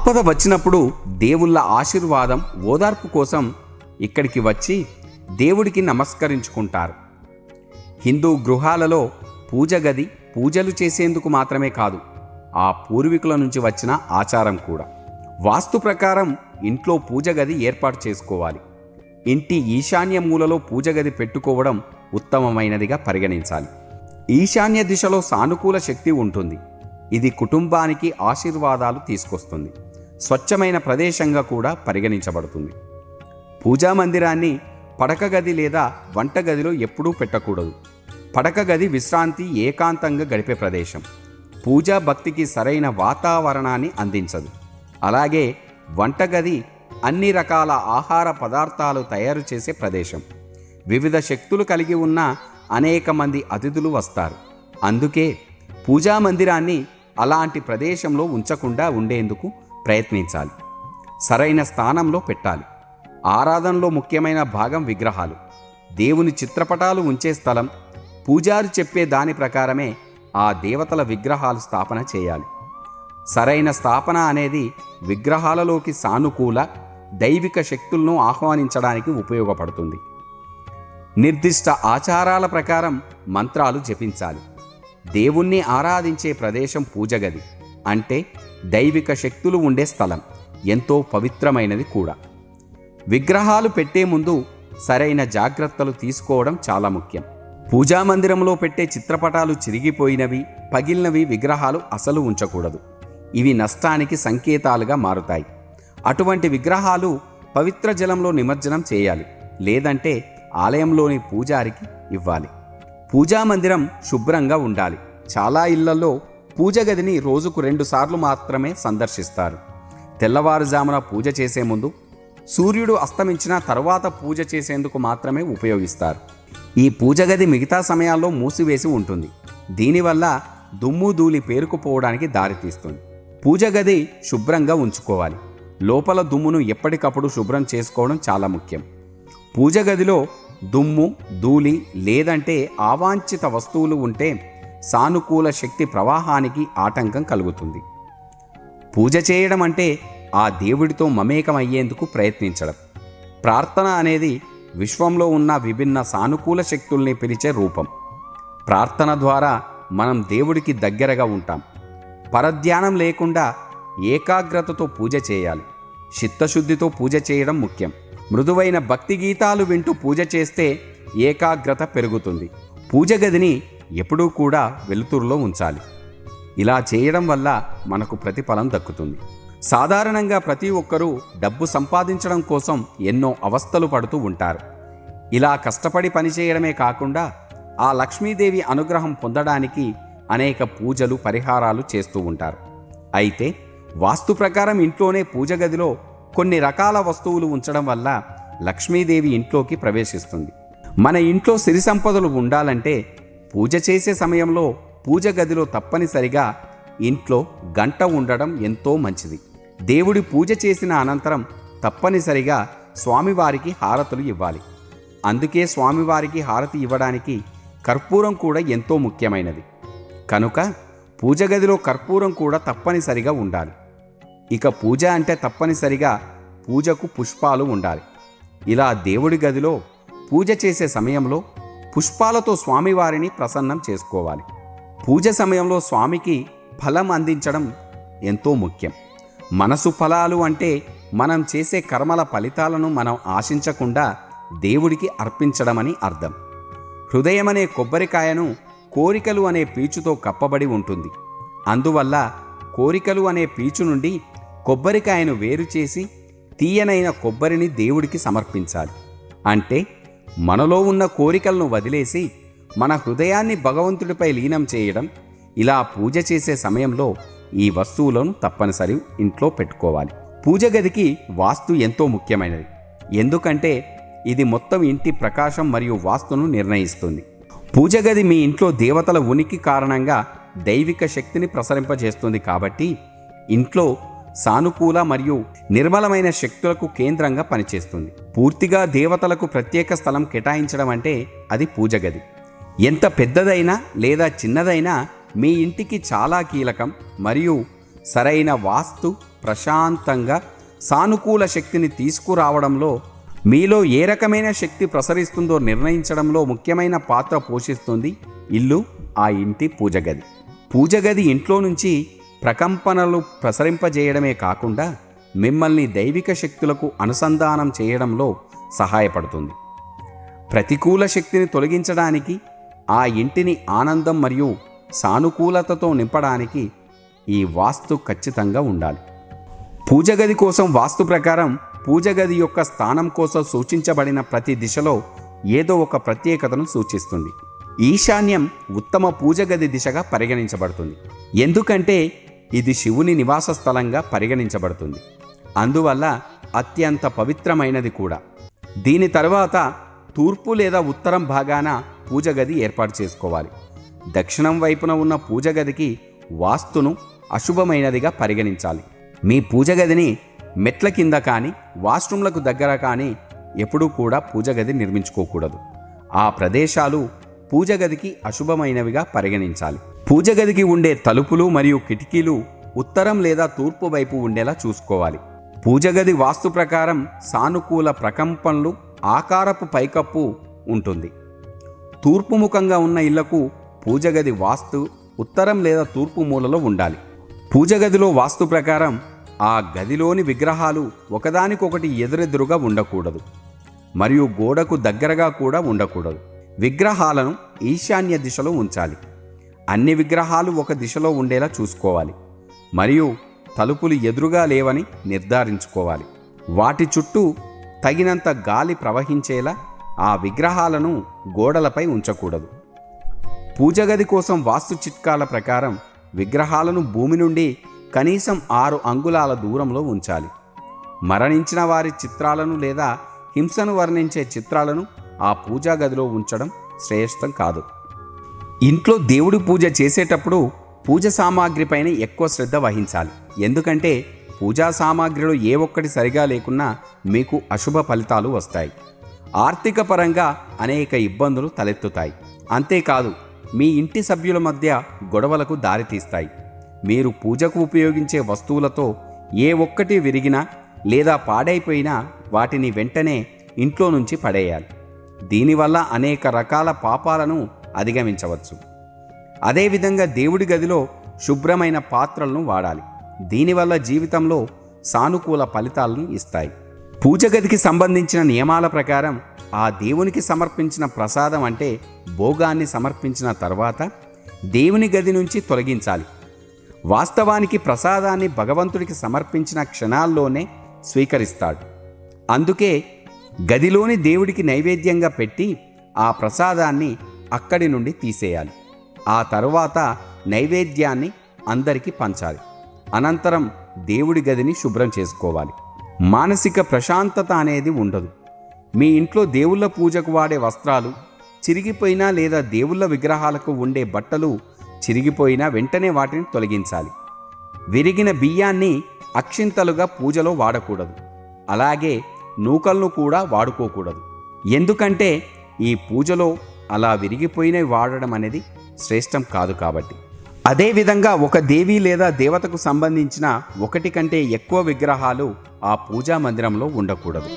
ఆపద వచ్చినప్పుడు దేవుళ్ళ ఆశీర్వాదం ఓదార్పు కోసం ఇక్కడికి వచ్చి దేవుడికి నమస్కరించుకుంటారు. హిందూ గృహాలలో పూజ గది పూజలు చేసేందుకు మాత్రమే కాదు, ఆ పూర్వీకుల నుంచి వచ్చిన ఆచారం కూడా. వాస్తు ప్రకారం ఇంట్లో పూజ గది ఏర్పాటు చేసుకోవాలి. ఇంటి ఈశాన్య మూలలో పూజ గది పెట్టుకోవడం ఉత్తమమైనదిగా పరిగణించాలి. ఈశాన్య దిశలో సానుకూల శక్తి ఉంటుంది. ఇది కుటుంబానికి ఆశీర్వాదాలు తీసుకొస్తుంది. స్వచ్ఛమైన ప్రదేశంగా కూడా పరిగణించబడుతుంది. పూజా మందిరాన్ని పడక గది లేదా వంటగదిలో ఎప్పుడూ పెట్టకూడదు. పడక గది విశ్రాంతి, ఏకాంతంగా గడిపే ప్రదేశం. పూజా భక్తికి సరైన వాతావరణాన్ని అందించదు. అలాగే వంటగది అన్ని రకాల ఆహార పదార్థాలు తయారు చేసే ప్రదేశం. వివిధ శక్తులు కలిగి ఉన్న అనేక మంది అతిథులు వస్తారు. అందుకే పూజా మందిరాన్ని అలాంటి ప్రదేశంలో ఉంచకుండా ఉండేందుకు ప్రయత్నించాలి. సరైన స్థానంలో పెట్టాలి. ఆరాధనలో ముఖ్యమైన భాగం విగ్రహాలు. దేవుని చిత్రపటాలు ఉంచే స్థలం. పూజారి చెప్పే దాని ప్రకారమే ఆ దేవతల విగ్రహాలు స్థాపన చేయాలి. సరైన స్థాపన అనేది విగ్రహాలలోకి సానుకూల దైవిక శక్తులను ఆహ్వానించడానికి ఉపయోగపడుతుంది. నిర్దిష్ట ఆచారాల ప్రకారం మంత్రాలు జపించాలి. దేవుణ్ణి ఆరాధించే ప్రదేశం పూజగది అంటే దైవిక శక్తులు ఉండే స్థలం, ఎంతో పవిత్రమైనది కూడా. విగ్రహాలు పెట్టే ముందు సరైన జాగ్రత్తలు తీసుకోవడం చాలా ముఖ్యం. పూజా మందిరంలో పెట్టే చిత్రపటాలు చిరిగిపోయినవి, పగిలినవి విగ్రహాలు అసలు ఉంచకూడదు. ఇవి నష్టానికి సంకేతాలుగా మారుతాయి. అటువంటి విగ్రహాలు పవిత్ర జలంలో నిమజ్జనం చేయాలి, లేదంటే ఆలయంలోని పూజారికి ఇవ్వాలి. పూజా మందిరం శుభ్రంగా ఉండాలి. చాలా ఇళ్లలో పూజ గదిని రోజుకు 2 సార్లు మాత్రమే సందర్శిస్తారు. తెల్లవారుజామున పూజ చేసే ముందు, సూర్యుడు అస్తమించిన తర్వాత పూజ చేసేందుకు మాత్రమే ఉపయోగిస్తారు. ఈ పూజ గది మిగతా సమయాల్లో మూసివేసి ఉంటుంది. దీనివల్ల దుమ్ము ధూళి పేరుకుపోవడానికి దారితీస్తుంది. పూజ గది శుభ్రంగా ఉంచుకోవాలి. లోపల దుమ్మును ఎప్పటికప్పుడు శుభ్రం చేసుకోవడం చాలా ముఖ్యం. పూజ గదిలో దుమ్ము, ధూళి లేదంటే అవాంఛిత వస్తువులు ఉంటే సానుకూల శక్తి ప్రవాహానికి ఆటంకం కలుగుతుంది. పూజ చేయడం అంటే ఆ దేవుడితో మమేకమయ్యేందుకు ప్రయత్నించడం. ప్రార్థన అనేది విశ్వంలో ఉన్న విభిన్న సానుకూల శక్తుల్ని పిలిచే రూపం. ప్రార్థన ద్వారా మనం దేవుడికి దగ్గరగా ఉంటాం. పరధ్యానం లేకుండా ఏకాగ్రతతో పూజ చేయాలి. చిత్తశుద్ధితో పూజ చేయడం ముఖ్యం. మృదువైన భక్తి గీతాలు వింటూ పూజ చేస్తే ఏకాగ్రత పెరుగుతుంది. పూజ గదిని ఎప్పుడూ కూడా వెలుతురులో ఉంచాలి. ఇలా చేయడం వల్ల మనకు ప్రతిఫలం దక్కుతుంది. సాధారణంగా ప్రతి ఒక్కరూ డబ్బు సంపాదించడం కోసం ఎన్నో అవస్థలు పడుతూ ఉంటారు. ఇలా కష్టపడి పనిచేయడమే కాకుండా ఆ లక్ష్మీదేవి అనుగ్రహం పొందడానికి అనేక పూజలు, పరిహారాలు చేస్తూ ఉంటారు. అయితే వాస్తు ప్రకారం ఇంట్లోనే పూజ గదిలో కొన్ని రకాల వస్తువులు ఉంచడం వల్ల లక్ష్మీదేవి ఇంట్లోకి ప్రవేశిస్తుంది. మన ఇంట్లో సిరి సంపదలు ఉండాలంటే పూజ చేసే సమయంలో పూజ గదిలో తప్పనిసరిగా ఇంట్లో గంట ఉండడం ఎంతో మంచిది. దేవుడి పూజ చేసిన అనంతరం తప్పనిసరిగా స్వామివారికి హారతులు ఇవ్వాలి. అందుకే స్వామివారికి హారతి ఇవ్వడానికి కర్పూరం కూడా ఎంతో ముఖ్యమైనది. కనుక పూజ గదిలో కర్పూరం కూడా తప్పనిసరిగా ఉండాలి. ఇక పూజ అంటే తప్పనిసరిగా పూజకు పుష్పాలు ఉండాలి. ఇలా దేవుడి గదిలో పూజ చేసే సమయంలో పుష్పాలతో స్వామివారిని ప్రసన్నం చేసుకోవాలి. పూజ సమయంలో స్వామికి ఫలం అందించడం ఎంతో ముఖ్యం. మనసు ఫలాలు అంటే మనం చేసే కర్మల ఫలితాలను మనం ఆశించకుండా దేవుడికి అర్పించడమని అర్థం. హృదయమనే కొబ్బరికాయను కోరికలు అనే పీచుతో కప్పబడి ఉంటుంది. అందువల్ల కోరికలు అనే పీచు నుండి కొబ్బరికాయను వేరు చేసి తీయనైన కొబ్బరిని దేవుడికి సమర్పించాలి. అంటే మనలో ఉన్న కోరికలను వదిలేసి మన హృదయాన్ని భగవంతుడిపై లీనం చేయడం. ఇలా పూజ చేసే సమయంలో ఈ వస్తువులను తప్పనిసరి ఇంట్లో పెట్టుకోవాలి. పూజ గదికి వాస్తు ఎంతో ముఖ్యమైనది. ఎందుకంటే ఇది మొత్తం ఇంటి ప్రకాశం మరియు వాస్తును నిర్ణయిస్తుంది. పూజ గది మీ ఇంట్లో దేవతల ఉనికి కారణంగా దైవిక శక్తిని ప్రసరింపజేస్తుంది. కాబట్టి ఇంట్లో సానుకూల మరియు నిర్మలమైన శక్తులకు కేంద్రంగా పనిచేస్తుంది. పూర్తిగా దేవతలకు ప్రత్యేక స్థలం కేటాయించడం అంటే అది పూజ గది. ఎంత పెద్దదైనా లేదా చిన్నదైనా మీ ఇంటికి చాలా కీలకం మరియు సరైన వాస్తు ప్రశాంతంగా సానుకూల శక్తిని తీసుకురావడంలో, మీలో ఏ రకమైన శక్తి ప్రసరిస్తుందో నిర్ణయించడంలో ముఖ్యమైన పాత్ర పోషిస్తుంది ఇల్లు, ఆ ఇంటి పూజగది. పూజగది ఇంట్లో నుంచి ప్రకంపనలు ప్రసరింపజేయడమే కాకుండా మిమ్మల్ని దైవిక శక్తులకు అనుసంధానం చేయడంలో సహాయపడుతుంది. ప్రతికూల శక్తిని తొలగించడానికి, ఆ ఇంటిని ఆనందం మరియు సానుకూలతతో నింపడానికి ఈ వాస్తు ఖచ్చితంగా ఉండాలి. పూజగది కోసం వాస్తు ప్రకారం పూజగది యొక్క స్థానం కోసం సూచించబడిన ప్రతి దిశలో ఏదో ఒక ప్రత్యేకతను సూచిస్తుంది. ఈశాన్యం ఉత్తమ పూజగది దిశగా పరిగణించబడుతుంది, ఎందుకంటే ఇది శివుని నివాస స్థలంగా పరిగణించబడుతుంది, అందువల్ల అత్యంత పవిత్రమైనది కూడా. దీని తరువాత తూర్పు లేదా ఉత్తరం భాగాన పూజగది ఏర్పాటు చేసుకోవాలి. దక్షిణం వైపున ఉన్న పూజగదికి వాస్తును అశుభమైనదిగా పరిగణించాలి. మీ పూజగదిని మెట్ల కింద కానీ వాష్రూమ్లకు దగ్గర కానీ ఎప్పుడూ కూడా పూజగది నిర్మించుకోకూడదు. ఆ ప్రదేశాలు పూజగదికి అశుభమైనవిగా పరిగణించాలి. పూజగదికి ఉండే తలుపులు మరియు కిటికీలు ఉత్తరం లేదా తూర్పు వైపు ఉండేలా చూసుకోవాలి. పూజగది వాస్తు ప్రకారం సానుకూల ప్రకంపనలు ఆకారపు పైకప్పు ఉంటుంది. తూర్పు ముఖంగా ఉన్న ఇళ్లకు పూజగది వాస్తు ఉత్తరం లేదా తూర్పు మూలలో ఉండాలి. పూజగదిలో వాస్తు ప్రకారం ఆ గదిలోని విగ్రహాలు ఒకదానికొకటి ఎదురెదురుగా ఉండకూడదు మరియు గోడకు దగ్గరగా కూడా ఉండకూడదు. విగ్రహాలను ఈశాన్య దిశలో ఉంచాలి. అన్ని విగ్రహాలు ఒక దిశలో ఉండేలా చూసుకోవాలి మరియు తలుపులు ఎదురుగా లేవని నిర్ధారించుకోవాలి. వాటి చుట్టూ తగినంత గాలి ప్రవహించేలా ఆ విగ్రహాలను గోడలపై ఉంచకూడదు. పూజగది కోసం వాస్తు చిట్కాల ప్రకారం విగ్రహాలను భూమి నుండి కనీసం 6 అంగుళాల దూరంలో ఉంచాలి. మరణించిన వారి చిత్రాలను లేదా హింసను వర్ణించే చిత్రాలను ఆ పూజా గదిలో ఉంచడం శ్రేష్టం కాదు. ఇంట్లో దేవుడి పూజ చేసేటప్పుడు పూజ సామాగ్రిపైన ఎక్కువ శ్రద్ధ వహించాలి, ఎందుకంటే పూజా సామాగ్రిలో ఏ ఒక్కటి సరిగా లేకున్నా మీకు అశుభ ఫలితాలు వస్తాయి. ఆర్థిక పరంగా అనేక ఇబ్బందులు తలెత్తుతాయి. అంతేకాదు, మీ ఇంటి సభ్యుల మధ్య గొడవలకు దారితీస్తాయి. మీరు పూజకు ఉపయోగించే వస్తువులతో ఏ ఒక్కటి విరిగినా లేదా పాడైపోయినా వాటిని వెంటనే ఇంట్లో నుంచి పడేయాలి. దీనివల్ల అనేక రకాల పాపాలను అధిగమించవచ్చు. అదేవిధంగా దేవుడి గదిలో శుభ్రమైన పాత్రలను వాడాలి. దీనివల్ల జీవితంలో సానుకూల ఫలితాలను ఇస్తాయి. పూజగదికి సంబంధించిన నియమాల ప్రకారం ఆ దేవునికి సమర్పించిన ప్రసాదం అంటే భోగాన్ని సమర్పించిన తర్వాత దేవుని గది నుంచి తొలగించాలి. వాస్తవానికి ప్రసాదాన్ని భగవంతుడికి సమర్పించిన క్షణాల్లోనే స్వీకరిస్తాడు. అందుకే గదిలోని దేవుడికి నైవేద్యంగా పెట్టి ఆ ప్రసాదాన్ని అక్కడి నుండి తీసేయాలి. ఆ తరువాత నైవేద్యాన్ని అందరికీ పంచాలి. అనంతరం దేవుడి గదిని శుభ్రం చేసుకోవాలి. మానసిక ప్రశాంతత అనేది ఉండదు. మీ ఇంట్లో దేవుళ్ళ పూజకు వాడే వస్త్రాలు చిరిగిపోయినా లేదా దేవుళ్ళ విగ్రహాలకు ఉండే బట్టలు చిరిగిపోయినా వెంటనే వాటిని తొలగించాలి. విరిగిన బియ్యాన్ని అక్షింతలుగా పూజలో వాడకూడదు. అలాగే నూకలను కూడా వాడుకోకూడదు, ఎందుకంటే ఈ పూజలో అలా విరిగిపోయినవి వాడడం అనేది శ్రేష్టం కాదు కాబట్టి. అదేవిధంగా ఒక దేవి లేదా దేవతకు సంబంధించిన ఒకటి కంటే ఎక్కువ విగ్రహాలు ఆ పూజా మందిరంలో ఉండకూడదు.